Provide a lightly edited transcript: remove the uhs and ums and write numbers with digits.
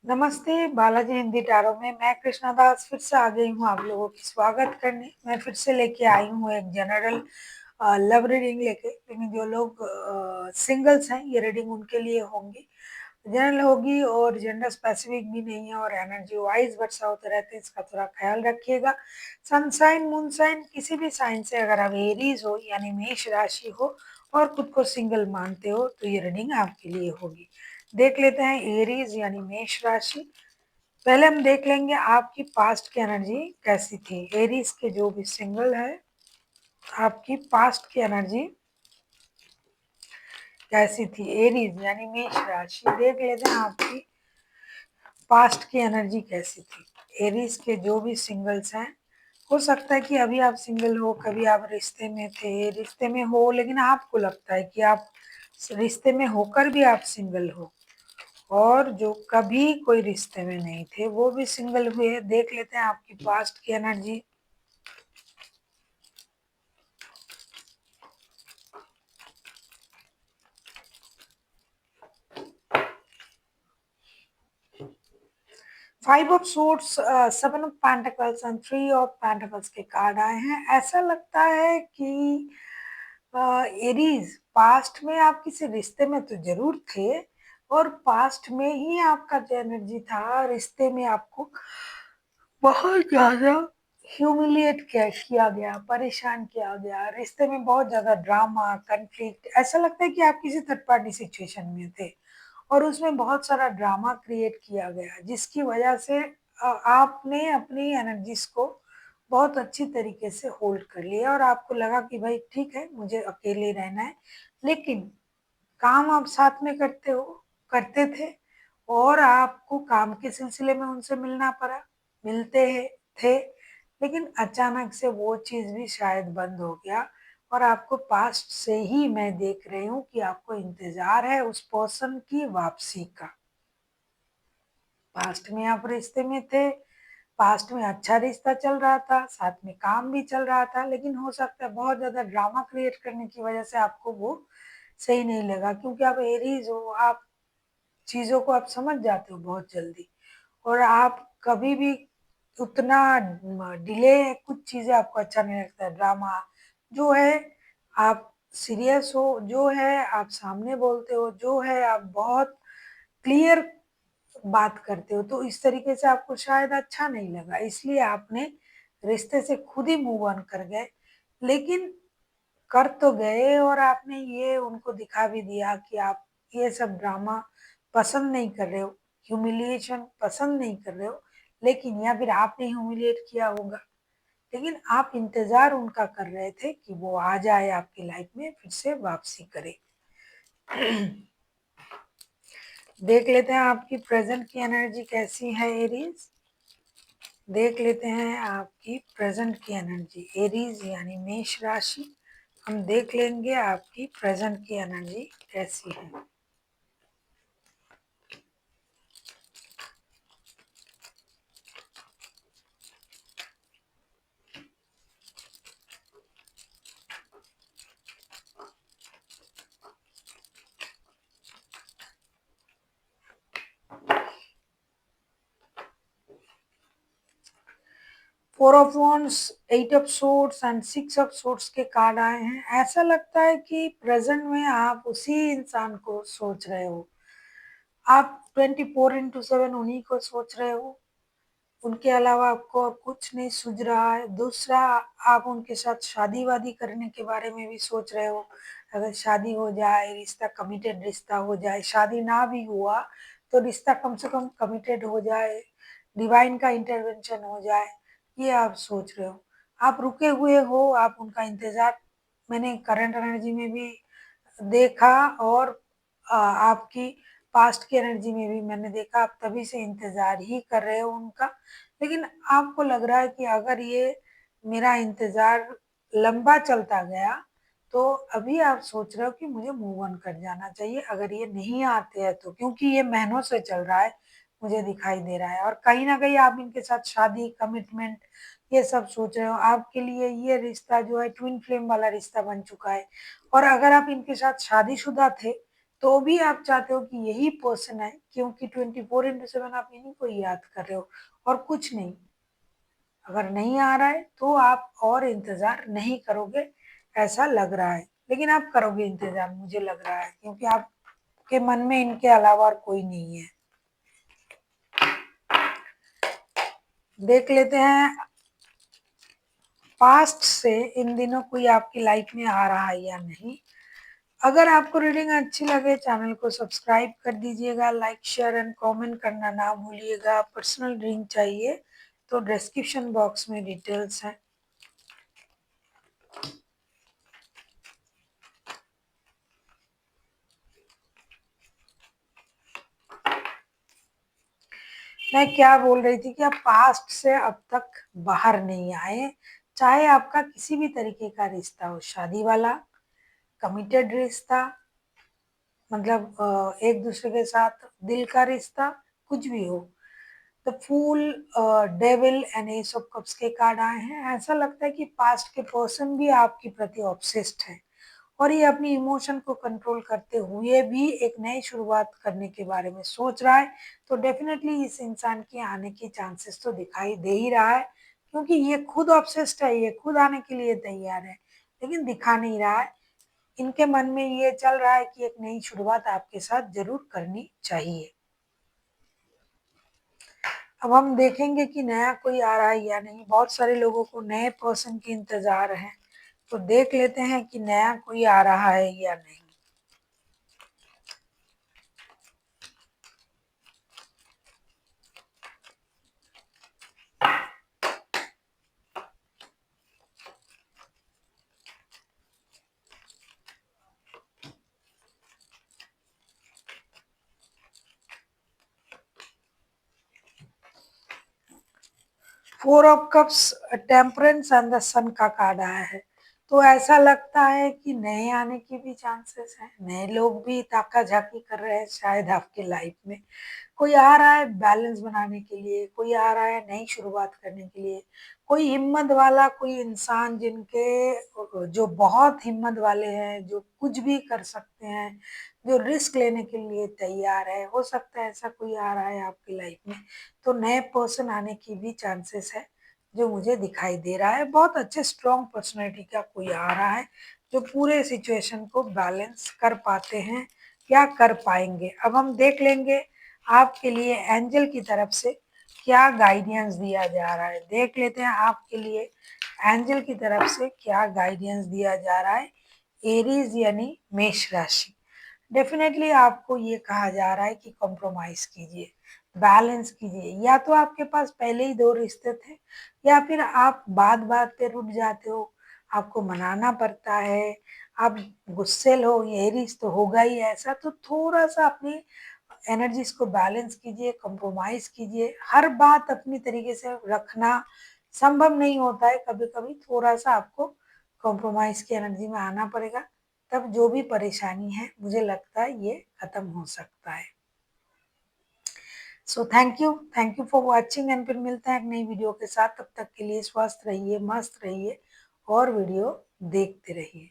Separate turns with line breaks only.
नमस्ते बालाजी हिंदी टारो में मैं कृष्णा दास फिर से आ गई हूँ आप लोगों की स्वागत करने। मैं फिर से लेके आई हूँ एक जनरल लव रीडिंग लेके, लेकिन जो लोग सिंगल्स हैं ये रीडिंग उनके लिए होंगी, जनरल होगी और जेंडर स्पेसिफिक भी नहीं है और एनर्जी वाइज वर्षा होते रहते हैं, इसका थोड़ा ख्याल रखिएगा। सनसाइन मूनसाइन किसी भी साइन से अगर आप एरीज हो यानी मेष राशि हो और खुद को सिंगल मानते हो तो ये रीडिंग आपके लिए होगी। देख लेते हैं एरीज यानी मेष राशि। पहले हम देख लेंगे आपकी पास्ट की एनर्जी कैसी थी। एरीज के जो भी सिंगल है आपकी पास्ट की एनर्जी कैसी थी। एरीज यानी मेष राशि देख लेते हैं आपकी पास्ट की एनर्जी कैसी थी। एरीज के जो भी सिंगल्स हैं, हो सकता है कि अभी आप सिंगल हो, कभी आप रिश्ते में थे, रिश्ते में हो लेकिन आपको लगता है कि आप रिश्ते में होकर भी आप सिंगल हो, और जो कभी कोई रिश्ते में नहीं थे वो भी सिंगल हुए। देख लेते हैं आपकी पास्ट की energy. Five of swords, seven of pentacles and three of pentacles के कार्ड आए हैं। ऐसा लगता है कि एरीज पास्ट में आप किसी रिश्ते में तो जरूर थे, और पास्ट में ही आपका जो एनर्जी था रिश्ते में आपको बहुत ज्यादा ह्यूमिलिएट किया गया, परेशान किया गया, रिश्ते में बहुत ज्यादा ड्रामा कन्फ्लिक्ट। ऐसा लगता है कि आप किसी थर्ड पार्टी सिचुएशन में थे और उसमें बहुत सारा ड्रामा क्रिएट किया गया, जिसकी वजह से आपने अपनी एनर्जीज को बहुत अच्छी तरीके से होल्ड कर लिया और आपको लगा कि भाई ठीक है मुझे अकेले रहना है। लेकिन काम आप साथ में करते थे, और आपको काम के सिलसिले में उनसे मिलना पड़ा, मिलते थे, लेकिन अचानक से वो चीज़ भी शायद बंद हो गया। और आपको पास्ट से ही मैं देख रही हूँ कि आपको इंतजार है उस पर्सन की वापसी का। पास्ट में आप रिश्ते में थे, पास्ट में अच्छा रिश्ता चल रहा था, साथ में काम भी चल रहा था, लेकिन हो सकता है बहुत ज्यादा ड्रामा क्रिएट करने की वजह से आपको वो सही नहीं लगा, क्योंकि आप एरीज हो, आप चीजों को आप समझ जाते हो बहुत जल्दी, और आप कभी भी उतना डिले कुछ चीजें आपको अच्छा नहीं लगता है। ड्रामा जो है, आप सीरियस हो जो है, आप सामने बोलते हो जो है, आप बहुत क्लियर बात करते हो, तो इस तरीके से आपको शायद अच्छा नहीं लगा, इसलिए आपने रिश्ते से खुद ही मूव ऑन कर गए। लेकिन कर तो गए, और आपने ये उनको दिखा भी दिया कि आप ये सब ड्रामा पसंद नहीं कर रहे हो, ह्यूमिलिएशन पसंद नहीं कर रहे हो, लेकिन या फिर आपने ह्यूमिलिएट किया होगा, लेकिन आप इंतजार उनका कर रहे थे कि वो आ जाए आपकी लाइफ में, फिर से वापसी करे। देख लेते हैं आपकी प्रेजेंट की एनर्जी कैसी है एरीज। देख लेते हैं आपकी प्रेजेंट की एनर्जी एरीज यानी मेष राशि। हम देख लेंगे आपकी प्रेजेंट की एनर्जी कैसी है। 4 of wands, 8 of swords and 6 of swords के कार्ड आए हैं। ऐसा लगता है कि प्रेजेंट में आप उसी इंसान को सोच रहे हो, आप 24/7 उन्हीं को सोच रहे हो, उनके अलावा आपको और कुछ नहीं सूझ रहा है। दूसरा, आप उनके साथ शादी वादी करने के बारे में भी सोच रहे हो। अगर शादी हो जाए, रिश्ता कमिटेड रिश्ता हो जाए, शादी ना भी हुआ तो रिश्ता कम से कम कमिटेड हो जाए, डिवाइन का इंटरवेंशन हो जाए, ये आप सोच रहे हो। आप रुके हुए हो, आप उनका इंतजार मैंने करंट एनर्जी में भी देखा, और आपकी पास्ट की एनर्जी में भी मैंने देखा, आप तभी से इंतजार ही कर रहे हो उनका। लेकिन आपको लग रहा है कि अगर ये मेरा इंतजार लंबा चलता गया तो अभी आप सोच रहे हो कि मुझे मूव ऑन कर जाना चाहिए अगर ये नहीं आते हैं तो, क्योंकि ये महीनों से चल रहा है मुझे दिखाई दे रहा है, और कहीं ना कहीं आप इनके साथ शादी कमिटमेंट ये सब सोच रहे हो। आपके लिए ये रिश्ता जो है ट्विन फ्लेम वाला रिश्ता बन चुका है, और अगर आप इनके साथ शादीशुदा थे तो भी आप चाहते हो कि यही पर्सन आए, क्योंकि 24/7 आप इन्हीं को याद कर रहे हो और कुछ नहीं। अगर नहीं आ रहा है तो आप और इंतजार नहीं करोगे, ऐसा लग रहा है, लेकिन आप करोगे इंतजार मुझे लग रहा है, क्योंकि आपके मन में इनके अलावा और कोई नहीं है। देख लेते हैं पास्ट से इन दिनों कोई आपकी लाइफ में आ रहा है या नहीं। अगर आपको रीडिंग अच्छी लगे चैनल को सब्सक्राइब कर दीजिएगा, लाइक शेयर एंड कमेंट करना ना भूलिएगा। पर्सनल रीडिंग चाहिए तो डिस्क्रिप्शन बॉक्स में डिटेल्स है। मैं क्या बोल रही थी कि आप पास्ट से अब तक बाहर नहीं आए, चाहे आपका किसी भी तरीके का रिश्ता हो, शादी वाला, कमिटेड रिश्ता, मतलब एक दूसरे के साथ दिल का रिश्ता, कुछ भी हो। The fool, devil and ace of cups के कार्ड आए हैं। ऐसा लगता है कि पास्ट के पर्सन भी आपके प्रति ऑब्सेस्ड है और ये अपनी इमोशन को कंट्रोल करते हुए भी एक नई शुरुआत करने के बारे में सोच रहा है। तो डेफिनेटली इस इंसान के आने के चांसेस तो दिखाई दे ही रहा है, क्योंकि ये खुद ऑब्सेस्ड है, ये खुद आने के लिए तैयार है, लेकिन दिखा नहीं रहा है। इनके मन में ये चल रहा है कि एक नई शुरुआत आपके साथ जरूर करनी चाहिए। अब हम देखेंगे कि नया कोई आ रहा है या नहीं। बहुत सारे लोगों को नए पर्सन की इंतजार है, तो देख लेते हैं कि नया कोई आ रहा है या नहीं। 4 of cups, temperance and the sun का कार्ड आया है। तो ऐसा लगता है कि नए आने के भी चांसेस हैं, नए लोग भी ताका झाकी कर रहे हैं शायद आपकी लाइफ में। कोई आ रहा है बैलेंस बनाने के लिए, कोई आ रहा है नई शुरुआत करने के लिए, कोई हिम्मत वाला, कोई इंसान जिनके जो बहुत हिम्मत वाले हैं, जो कुछ भी कर सकते हैं, जो रिस्क लेने के लिए तैयार है। हो सकता है ऐसा कोई आ रहा है आपकी लाइफ में। तो नए पर्सन आने की भी चांसेस है, जो मुझे दिखाई दे रहा है। बहुत अच्छे स्ट्रॉन्ग पर्सनैलिटी का कोई आ रहा है, जो पूरे सिचुएशन को बैलेंस कर पाते हैं या कर पाएंगे। अब हम देख लेंगे आपके लिए एंजल की तरफ से क्या गाइडेंस दिया जा रहा है। देख लेते हैं आपके लिए एंजल की तरफ से क्या गाइडेंस दिया जा रहा है। एरीज यानी मेष राशि। डेफिनेटली आपको ये कहा जा रहा है कि कॉम्प्रोमाइज कीजिए, बैलेंस कीजिए। या तो आपके पास पहले ही 2 रिश्ते थे, या फिर आप बात बात पे रुठ जाते हो, आपको मनाना पड़ता है, आप गुस्सेल हो, ये रिश्ता तो होगा ही ऐसा। तो थोड़ा सा अपनी एनर्जीज को बैलेंस कीजिए, कंप्रोमाइज कीजिए। हर बात अपनी तरीके से रखना संभव नहीं होता है, कभी कभी थोड़ा सा आपको कॉम्प्रोमाइज की एनर्जी में आना पड़ेगा, तब जो भी परेशानी है मुझे लगता है ये खत्म हो सकता है। So thank you for watching and फिर मिलते हैं एक नई वीडियो के साथ। तब तक के लिए स्वस्थ रहिए, मस्त रहिए और वीडियो देखते रहिए।